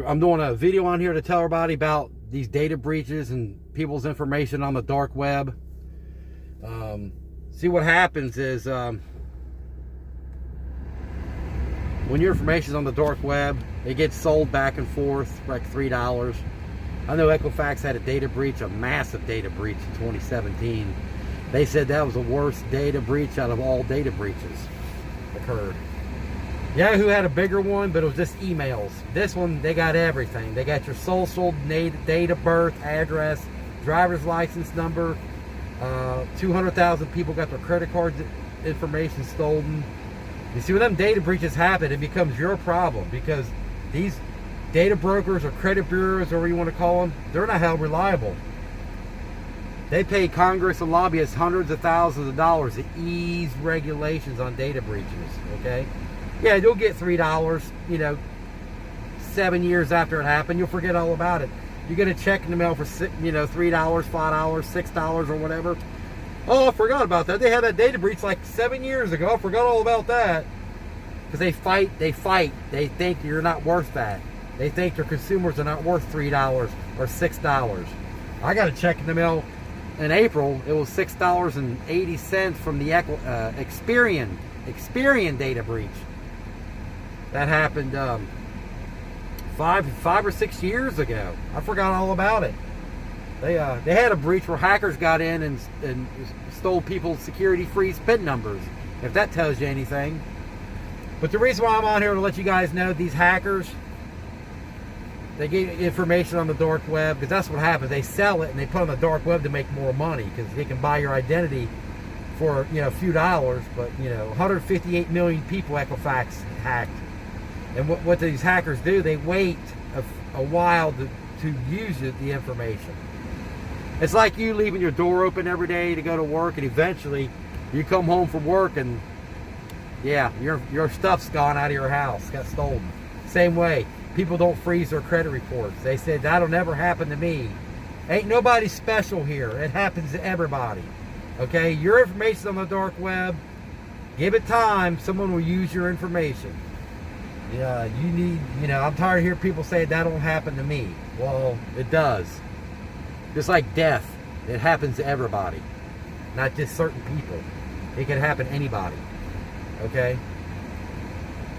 I'm doing a video on here to tell everybody about these data breaches and people's information on the dark web. See, what happens is when your information is on the dark web, it gets sold back and forth for like $3. I know Equifax had a data breach, a massive data breach in 2017. They said that was the worst data breach out of all data breaches occurred. Yahoo had a bigger one, but it was just emails. This one, they got everything. They got your social, date of birth, address, driver's license number. 200,000 people got their credit card information stolen. You see, when them data breaches happen, it becomes your problem, because these data brokers or credit bureaus, or whatever you want to call them, they're not held reliable. They pay Congress and lobbyists hundreds of thousands of dollars to ease regulations on data breaches, okay? Yeah, you'll get $3, 7 years after it happened. You'll forget all about it. You get a check in the mail for, $3, $5, $6 or whatever. Oh, I forgot about that. They had that data breach like 7 years ago. I forgot all about that. Because they fight. They think you're not worth that. They think their consumers are not worth $3 or $6. I got a check in the mail in April. It was $6.80 from the Experian data breach. That happened five or 6 years ago. I forgot all about it. They had a breach where hackers got in and stole people's security freeze PIN numbers, if that tells you anything. But the reason why I'm on here to let you guys know, these hackers, they get information on the dark web, because that's what happens. They sell it and they put it on the dark web to make more money, because they can buy your identity for a few dollars. But 158 million people Equifax hacked. And what these hackers do, they wait a while to use the information. It's like you leaving your door open every day to go to work, and eventually you come home from work and yeah, your stuff's gone out of your house, got stolen. Same way, people don't freeze their credit reports. They said, that'll never happen to me. Ain't nobody special here. It happens to everybody. Okay, your information's on the dark web. Give it time, someone will use your information. Yeah, you need, I'm tired of hearing people say that don't happen to me. Well, it does. Just like death, it happens to everybody, not just certain people. It can happen to anybody. Okay?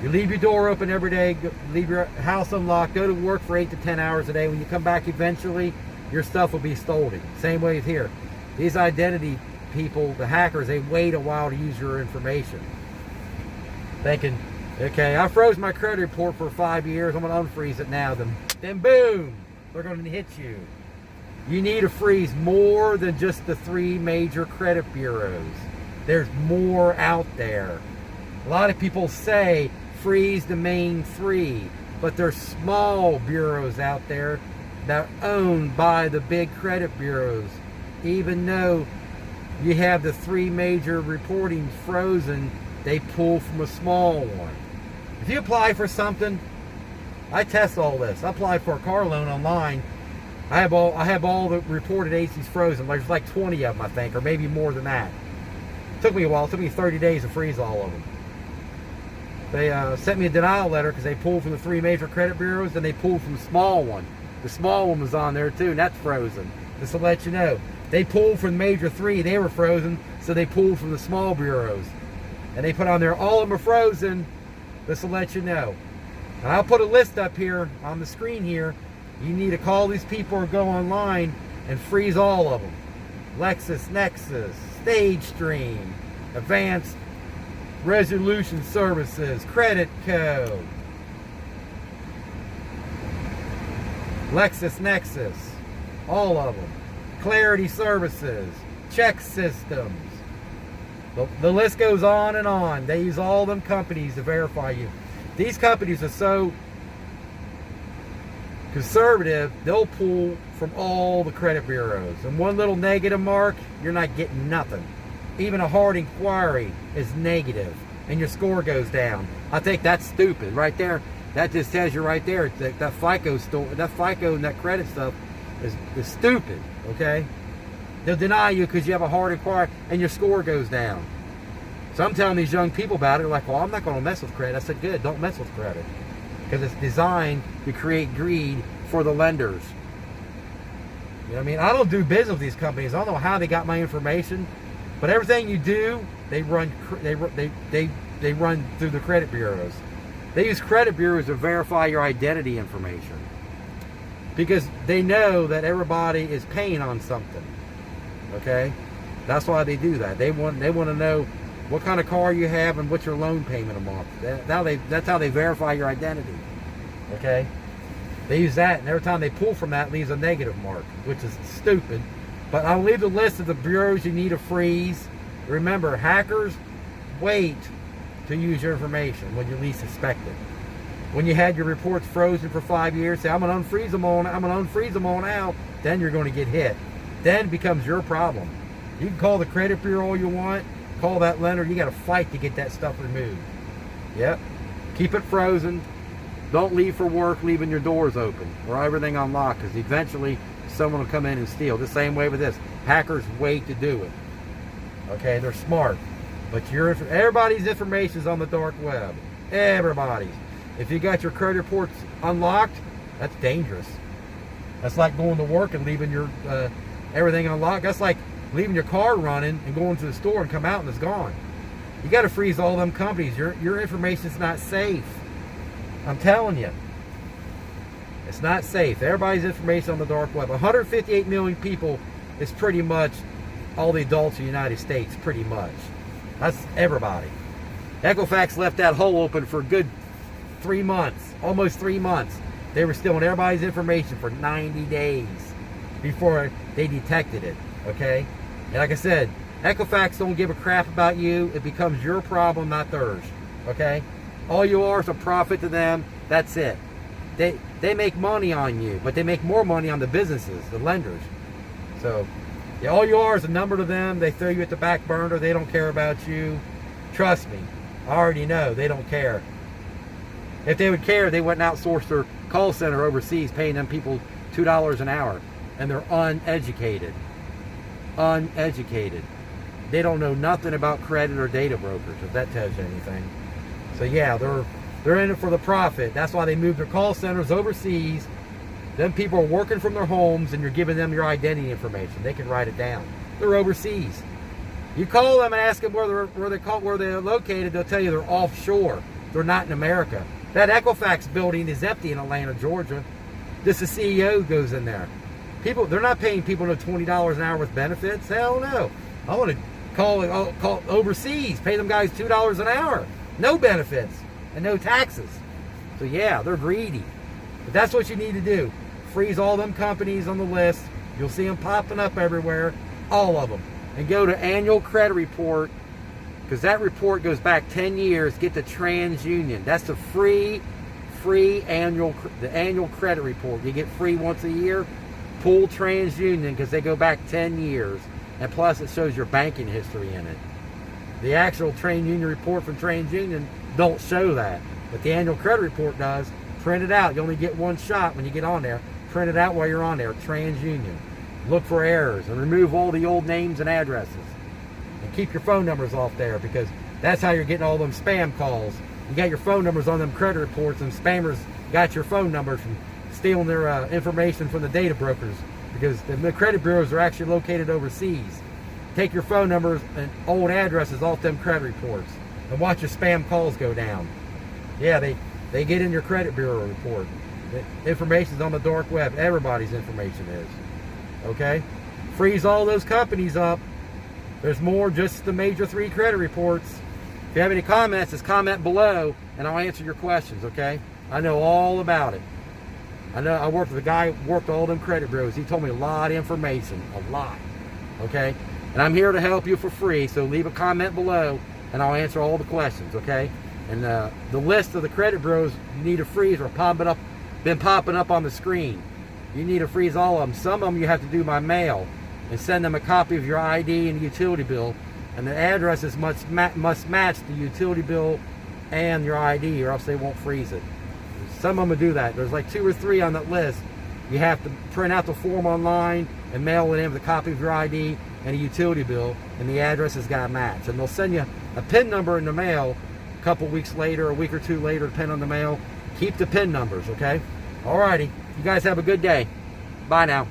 You leave your door open every day, leave your house unlocked, go to work for 8 to 10 hours a day. When you come back eventually, your stuff will be stolen. Same way here. These identity people, the hackers, they wait a while to use your information. Thinking, okay, I froze my credit report for 5 years. I'm going to unfreeze it now. Then boom, they're going to hit you. You need to freeze more than just the 3 major credit bureaus. There's more out there. A lot of people say freeze the main 3, but there's small bureaus out there that are owned by the big credit bureaus. Even though you have the 3 major reporting frozen, they pull from a small one. If you apply for something, I test all this. I applied for a car loan online. I have all the reported ACs frozen. There's like 20 of them, I think, or maybe more than that. It took me a while. It took me 30 days to freeze all of them. They sent me a denial letter because they pulled from the 3 major credit bureaus, and they pulled from the small one. The small one was on there too, and that's frozen. Just to let you know. They pulled from the major 3, they were frozen, so they pulled from the small bureaus. And they put on there, all of them are frozen, just to let you know. And I'll put a list up here on the screen here. You need to call these people or go online and freeze all of them. LexisNexis, StageStream, Advanced Resolution Services, Credit Co, LexisNexis, all of them. Clarity Services, Check Systems. The list goes on and on. They use all them companies to verify you. These companies are so conservative, they'll pull from all the credit bureaus. And one little negative mark, you're not getting nothing. Even a hard inquiry is negative, and your score goes down. I think that's stupid right there. That just tells you right there that FICO and that credit stuff is stupid. Okay, they'll deny you because you have a hard inquiry and your score goes down. So I'm telling these young people about it. They're like, well, I'm not going to mess with credit. I said, good, don't mess with credit. because it's designed to create greed for the lenders. You know what I mean? I don't do business with these companies. I don't know how they got my information, but everything you do, they run through the credit bureaus. They use credit bureaus to verify your identity information because they know that everybody is paying on something. Okay, that's why they do that. They want to know what kind of car you have and what's your loan payment a month. That's how they verify your identity. Okay, they use that, and every time they pull from that, it leaves a negative mark, which is stupid. But I'll leave the list of the bureaus you need to freeze. Remember, hackers wait to use your information when you least expect it. When you had your reports frozen for 5 years, say, I'm going to unfreeze them all now, then you're going to get hit. Then it becomes your problem. You can call the credit bureau all you want, call that lender, you got to fight to get that stuff removed. Yep. Keep it frozen. Don't leave for work leaving your doors open or everything unlocked, because eventually someone will come in and steal. The same way with this. Hackers wait to do it. Okay, they're smart. But everybody's information is on the dark web. Everybody's. If you got your credit reports unlocked, that's dangerous. That's like going to work and leaving your everything unlocked. That's like leaving your car running and going to the store and come out and it's gone. You got to freeze all them companies. Your information's not safe. I'm telling you. It's not safe. Everybody's information on the dark web. 158 million people is pretty much all the adults in the United States, pretty much. That's everybody. Equifax left that hole open for a good 3 months, almost 3 months. They were stealing everybody's information for 90 days before they detected it, okay? And like I said, Equifax don't give a crap about you. It becomes your problem, not theirs, okay? All you are is a profit to them. That's it. They make money on you, but they make more money on the businesses, the lenders. So, yeah, all you are is a number to them. They throw you at the back burner. They don't care about you. Trust me, I already know they don't care. If they would care, they wouldn't outsource their call center overseas, paying them people $2 an hour, and they're uneducated. Uneducated. They don't know nothing about credit or data brokers, if that tells you anything. So yeah, they're in it for the profit. That's why they move their call centers overseas. Them people are working from their homes, and you're giving them your identity information. They can write it down. They're overseas. You call them and ask them where they're located. They'll tell you they're offshore. They're not in America. That Equifax building is empty in Atlanta, Georgia. This is CEO goes in there. They're not paying people no $20 an hour with benefits. Hell no. I want to call overseas, pay them guys $2 an hour, no benefits and no taxes. So yeah, they're greedy. But that's what you need to do. Freeze all them companies on the list. You'll see them popping up everywhere, all of them. And go to annual credit report, because that report goes back 10 years. Get the TransUnion. That's the free annual credit report. You get free once a year. Pull TransUnion, because they go back 10 years. And plus it shows your banking history in it. The actual TransUnion report from TransUnion don't show that. But the annual credit report does. Print it out. You only get one shot when you get on there. Print it out while you're on there. TransUnion. Look for errors and remove all the old names and addresses. And keep your phone numbers off there, because that's how you're getting all them spam calls. You got your phone numbers on them credit reports, and spammers got your phone numbers from stealing their information from the data brokers, because the credit bureaus are actually located overseas. Take your phone numbers and old addresses off them credit reports and watch your spam calls go down. Yeah, they get in your credit bureau report. The information's on the dark web. Everybody's information is. Okay? Freeze all those companies up. There's more, just the major 3 credit reports. If you have any comments, just comment below and I'll answer your questions, okay? I know all about it. I worked with a guy who worked all them credit bureaus. He told me a lot of information, a lot, okay? And I'm here to help you for free, so leave a comment below and I'll answer all the questions, okay? And the list of the credit bureaus you need to freeze are been popping up on the screen. You need to freeze all of them. Some of them you have to do by mail and send them a copy of your ID and utility bill, and the addresses must match the utility bill and your ID, or else they won't freeze it. Some of them will do that. There's like 2 or 3 on that list. You have to print out the form online and mail it in with a copy of your ID and a utility bill, and the address has got to match. And they'll send you a PIN number in the mail a couple weeks later, a week or 2 later, depending on the mail, Keep the PIN numbers, okay? Alrighty. You guys have a good day. Bye now.